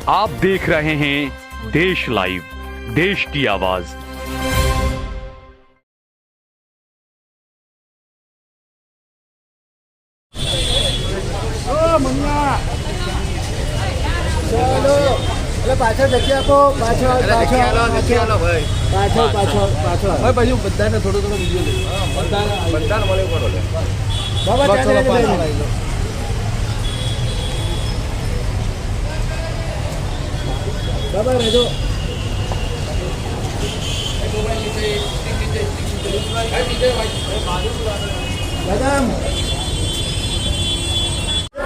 आप देख रहे हैं देश लाइव, देश की आवाज। પાછળ જગ્યા આપો, પાછળ બાજુ બધાને થોડો વિડીયો લે, બધાને મળે કરો લે બાબા બાબા રહેજો દાદા।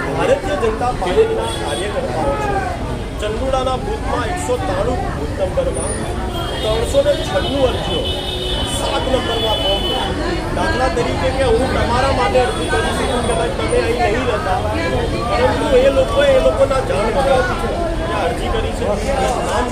ભારતીય જનતા પાર્ટીના કાર્યકર્તાઓ ચંદુડાના બૂથમાં 193 બૂથ નંબરમાં 396 અરજીઓ 7 નંબરમાં ફોર્મ। દાખલા તરીકે કે હું તમારા માટે અરજી કરી શકું કે ભાઈ તમે અહીં નહીં રહેતા, પરંતુ એ લોકોના જાણ વગર અરજી કરી છે, નામ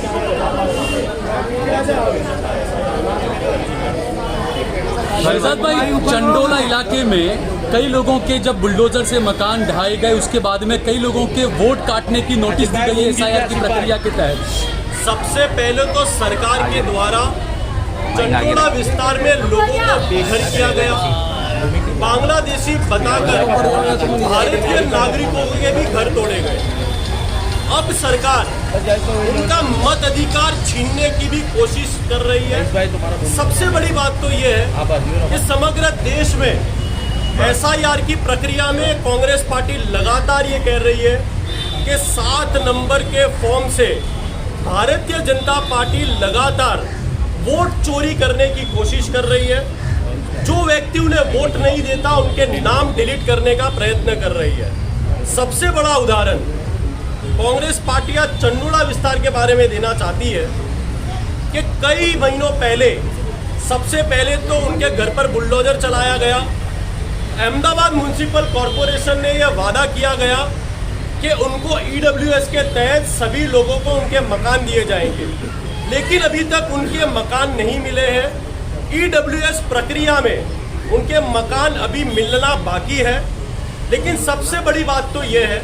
शहजाद भाई, चंडोला इलाके में कई लोगों के जब बुलडोजर से मकान ढहाए गए, उसके बाद में कई लोगों के वोट काटने की नोटिस दी गई है एसआईआर की प्रक्रिया के तहत। सबसे पहले तो सरकार के द्वारा चंडोला विस्तार में लोगों को बेघर किया गया, बांग्लादेशी बताकर भारतीय नागरिकों के भी घर तोड़े गए। अब सरकार उनका मत अधिकार छीनने की भी कोशिश कर रही है। सबसे बड़ी बात तो ये है कि समग्र देश में एसआईआर की प्रक्रिया में कांग्रेस पार्टी लगातार ये कह रही है कि 7 नंबर के फॉर्म से भारतीय जनता पार्टी लगातार वोट चोरी करने की कोशिश कर रही है। जो व्यक्ति उन्हें वोट नहीं देता उनके नाम डिलीट करने का प्रयत्न कर रही है। सबसे बड़ा उदाहरण कांग्रेस पार्टियां चंडोला विस्तार के बारे में देना चाहती है कि कई महीनों पहले सबसे पहले तो उनके घर पर बुलडोजर चलाया गया। अहमदाबाद म्युनिसिपल कॉरपोरेशन ने यह वादा किया गया कि उनको ईडब्ल्यूएस के तहत सभी लोगों को उनके मकान दिए जाएंगे, लेकिन अभी तक उनके मकान नहीं मिले हैं। ईडब्ल्यूएस प्रक्रिया में उनके मकान अभी मिलना बाकी है। लेकिन सबसे बड़ी बात तो यह है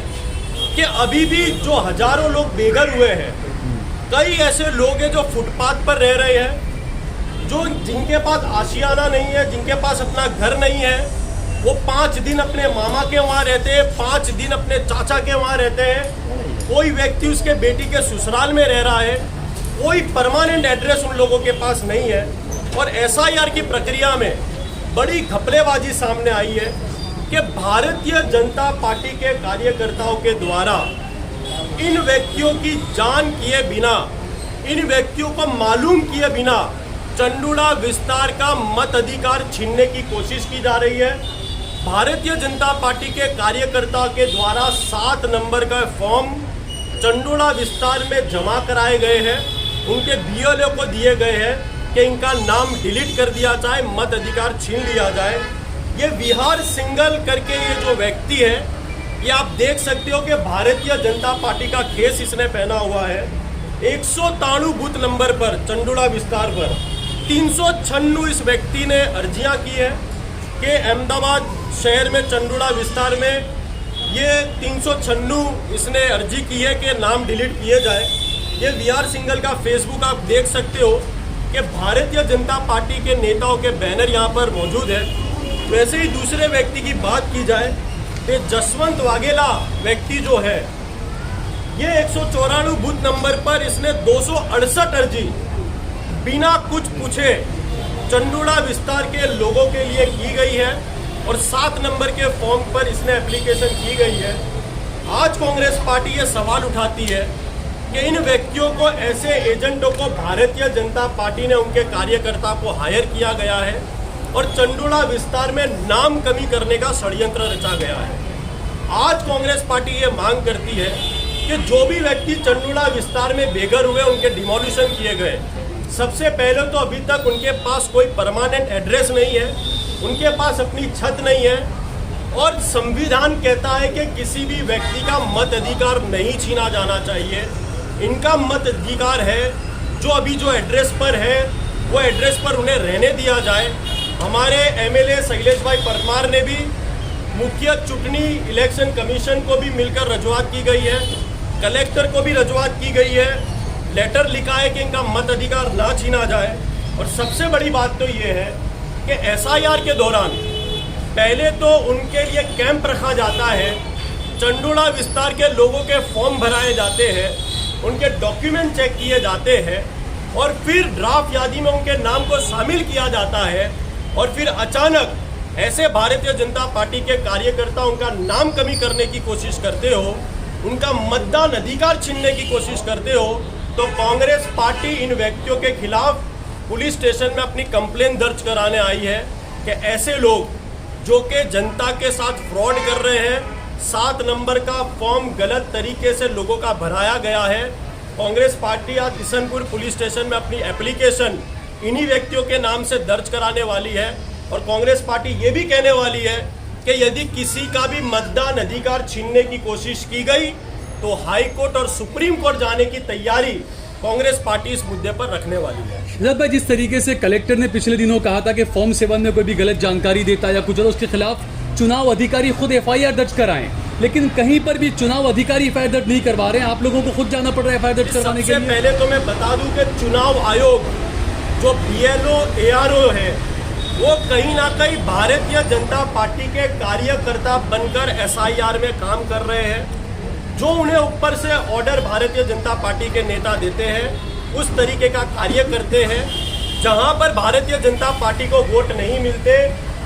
कि अभी भी जो हजारों लोग बेघर हुए हैं, कई ऐसे लोग हैं जो फुटपाथ पर रह रहे हैं, जिनके पास आशियाना नहीं है, जिनके पास अपना घर नहीं है। वो 5 दिन अपने मामा के वहाँ रहते हैं, 5 दिन अपने चाचा के वहाँ रहते हैं। कोई व्यक्ति उसके बेटी के ससुराल में रह रहा है, कोई परमानेंट एड्रेस उन लोगों के पास नहीं है। और एसआईआर की प्रक्रिया में बड़ी घपलेबाजी सामने आई है कि भारतीय जनता पार्टी के कार्यकर्ताओं के द्वारा इन व्यक्तियों की जान किए बिना, इन व्यक्तियों को मालूम किए बिना चंडोला विस्तार का मत अधिकार छीनने की कोशिश की जा रही है। भारतीय जनता पार्टी के कार्यकर्ताओं के द्वारा 7 नंबर का फॉर्म चंडोला विस्तार में जमा कराए गए हैं, उनके बीएलओ को दिए गए हैं कि इनका नाम डिलीट कर दिया जाए, मत अधिकार छीन लिया जाए। ये विहार सिंगल करके ये जो व्यक्ति है, ये आप देख सकते हो कि भारतीय जनता पार्टी का खेस इसने पहना हुआ है। 193 बूथ नंबर पर चंडोला विस्तार पर 396 इस व्यक्ति ने अर्जियां की है कि अहमदाबाद शहर में चंडोला विस्तार में ये 396 इसने अर्जी की है कि नाम डिलीट किए जाए। ये विहार सिंगल का फेसबुक आप देख सकते हो कि भारतीय जनता पार्टी के नेताओं के बैनर यहाँ पर मौजूद है। वैसे ही दूसरे व्यक्ति की बात की जाए तो जसवंत वाघेला व्यक्ति जो है, ये 194 बूथ नंबर पर इसने 268 अर्जी बिना कुछ पूछे चंडोला विस्तार के लोगों के लिए की गई है और 7 नंबर के फॉर्म पर इसने एप्लीकेशन की गई है। आज कांग्रेस पार्टी ये सवाल उठाती है कि इन व्यक्तियों को, ऐसे एजेंटों को भारतीय जनता पार्टी ने उनके कार्यकर्ता को हायर किया गया है और चंडोला विस्तार में नाम कमी करने का षड्यंत्र रचा गया है। आज कांग्रेस पार्टी ये मांग करती है कि जो भी व्यक्ति चंडोला विस्तार में बेघर हुए, उनके डिमोलिशन किए गए। सबसे पहले तो अभी तक उनके पास कोई परमानेंट एड्रेस नहीं है, उनके पास अपनी छत नहीं है और संविधान कहता है कि किसी भी व्यक्ति का मत अधिकार नहीं छीना जाना चाहिए। इनका मत अधिकार है, जो अभी जो एड्रेस पर है वो एड्रेस पर उन्हें रहने दिया जाए। हमारे एमएलए शैलेश भाई परमार ने भी मुख्य चुनाव इलेक्शन कमीशन को भी मिलकर रजूआत की गई है। कलेक्टर को भी रजूआत की गई है, लेटर लिखा है कि इनका मत अधिकार ना छीना जाए। और सबसे बड़ी बात तो ये है कि एसआईआर के दौरान पहले तो उनके लिए कैंप रखा जाता है, चंडोला विस्तार के लोगों के फॉर्म भराए जाते हैं, उनके डॉक्यूमेंट चेक किए जाते हैं और फिर ड्राफ्ट यादी में उनके नाम को शामिल किया जाता है और फिर अचानक ऐसे भारतीय जनता पार्टी के कार्यकर्ता उनका नाम कमी करने की कोशिश करते हो, उनका मतदान अधिकार छीनने की कोशिश करते हो, तो कांग्रेस पार्टी इन व्यक्तियों के खिलाफ पुलिस स्टेशन में अपनी कंप्लेन दर्ज कराने आई है कि ऐसे लोग जो कि जनता के साथ फ्रॉड कर रहे हैं, 7 नंबर का फॉर्म गलत तरीके से लोगों का भराया गया है। कांग्रेस पार्टी आज किशनपुर पुलिस स्टेशन में अपनी एप्लीकेशन इन्हीं व्यक्तियों के नाम से दर्ज कराने वाली है और कांग्रेस पार्टी ये भी कहने वाली है कि यदि किसी का भी मतदान अधिकार छीनने की कोशिश की गई तो हाई कोर्ट और सुप्रीम कोर्ट जाने की तैयारी कांग्रेस पार्टी इस मुद्दे पर रखने वाली है। शहजाद भाई, जिस तरीके से कलेक्टर ने पिछले दिनों कहा था कि फॉर्म 7 में कोई भी गलत जानकारी देता या कुछ और, उसके खिलाफ चुनाव अधिकारी खुद एफआईआर दर्ज कराएं, लेकिन कहीं पर भी चुनाव अधिकारी एफआईआर दर्ज नहीं करवा रहे हैं। आप लोगों को खुद जाना पड़ रहा है एफआईआर दर्ज करवाने के लिए। पहले तो मैं बता दूं कि चुनाव आयोग जो बीएलओ एआरओ है वो कहीं ना कहीं भारतीय जनता पार्टी के कार्यकर्ता बनकर एसआईआर में काम कर रहे हैं। जो उन्हें ऊपर से ऑर्डर भारतीय जनता पार्टी के नेता देते हैं उस तरीके का कार्य करते हैं। जहां पर भारतीय जनता पार्टी को वोट नहीं मिलते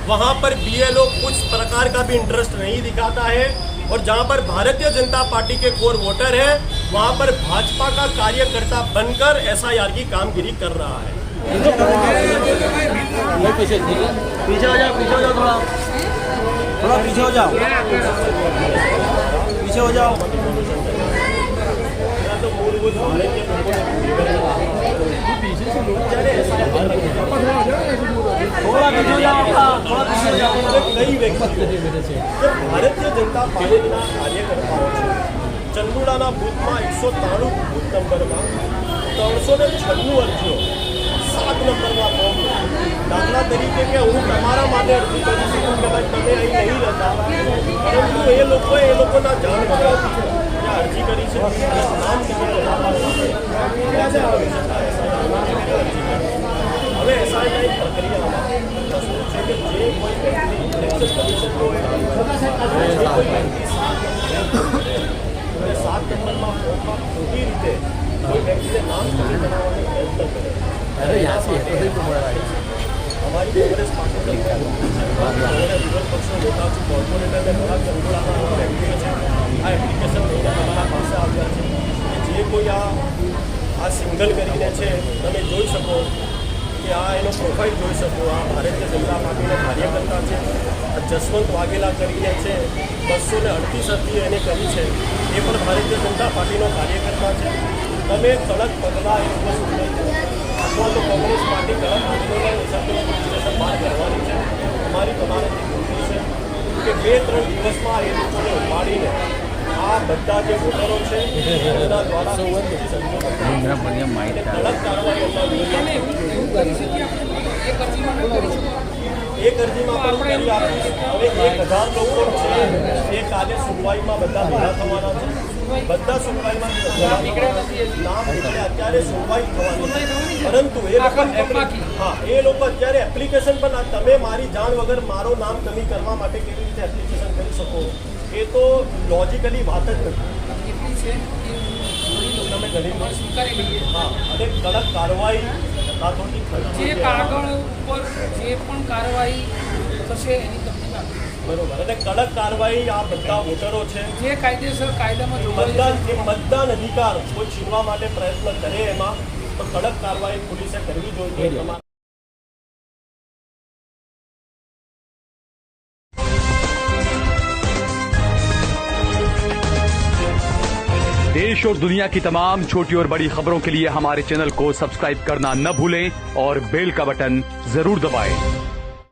वहां पर बीएलओ कुछ प्रकार का भी इंटरेस्ट नहीं दिखाता है और जहां पर भारतीय जनता पार्टी के कोर वोटर है वहां पर भाजपा का कार्यकर्ता बनकर एसआईआर की कामगिरी कर रहा है। पीछे हो जाओ, थोड़ा पीछे हो जाओ, पीछे हो जाओ। थोड़ा पीछे हो जाओ, थोड़ा पीछे हो जाओ। कई व्यक्ति भारतीय जनता पार्टीના કાર્યકર્તાઓ છે ચંદુડાના બૂથમાં 193 બૂથ નંબરમાં 396 અરજીઓ 7 નંબરમાં ફોર્મ દાખલા તરીકે કે હું તમારા માટે અરજી કરી શકું કે ભાઈ તમે અહીં નહીં રહેતા, પરંતુ એ લોકોના જાણ વગર ત્યાં અરજી કરી છે, નામ હવે એસઆઈઆરની પ્રક્રિયામાં શું છે કે જે કોઈ વ્યક્તિ ઇલેક્શન કમિશન હોય 7 નંબરમાં ફોર્મમાં ખોટી રીતે કોઈ વ્યક્તિને નામ કમી બનાવવાનો પ્રયત્ન કરે हमारी कांग्रेस पार्टी विरोध पक्षનો નેતા છું, કોર્પોરેટરને ઘણા ચંદોડાના વ્યક્તિઓ છે આ એપ્લિકેશન લઈને તમારા પાસે આવ્યા છે કે જે કોઈ આ સિંગલ કરીને છે તમે જોઈ શકો કે આ એનો પ્રોફાઇલ જોઈ શકો, આ ભારતીય જનતા પાર્ટીનો કાર્યકર્તા છે, જસવંત વાઘેલા કરીને છે 238 અરજી એને કરી છે, એ પણ ભારતીય જનતા પાર્ટીનો કાર્યકર્તા છે। તમે કડક પગલાં એ લોકો સુધી અથવા તો કોંગ્રેસ પાર્ટી કડક આંદોલન હિસાબે સ્ટેશન બહાર કરવાની છે। અમારી તમારાથી વિનંતી છે કે 2-3 દિવસમાં એ લોકોને ઉપાડીને આ બધા જે વોટરો છે એમના દ્વારા કડક કાર્યવાહી એમના એક અરજીમાં પણ કરી આપીશ। હવે 1000 લોકો છે એ કાલે સુનવાઈમાં બધા ભેગા થવાના છે, બધા સુનવાઈમાં નામ એટલે અત્યારે સુનવાઈ થવાની, પરંતુ એ લોકો અત્યારે એપ્લિકેશન પણ તમે મારી જાણ વગર મારો નામ કમી કરવા માટે કેવી રીતે એપ્લિકેશન કરી શકો એ તો લોજિકલી વાત જ નથી। તમે ઘણી હા અને કડક કાર્યવાહી જે કાગળ ઉપર જે પણ કાર્યવાહી થશે એની તમને બરોબર અને કડક કાર્યવાહી આ બધા વોટરો છે જે કાયદેસર કાયદામાં મતદાન અધિકાર કોઈ છીનવા માટે પ્રયત્ન કરે એમાં તો કડક કાર્યવાહી પોલીસે કરવી જોઈએ। देश और दुनिया की तमाम छोटी और बड़ी खबरों के लिए हमारे चैनल को सब्सक्राइब करना न भूलें और बेल का बटन जरूर दबाएं।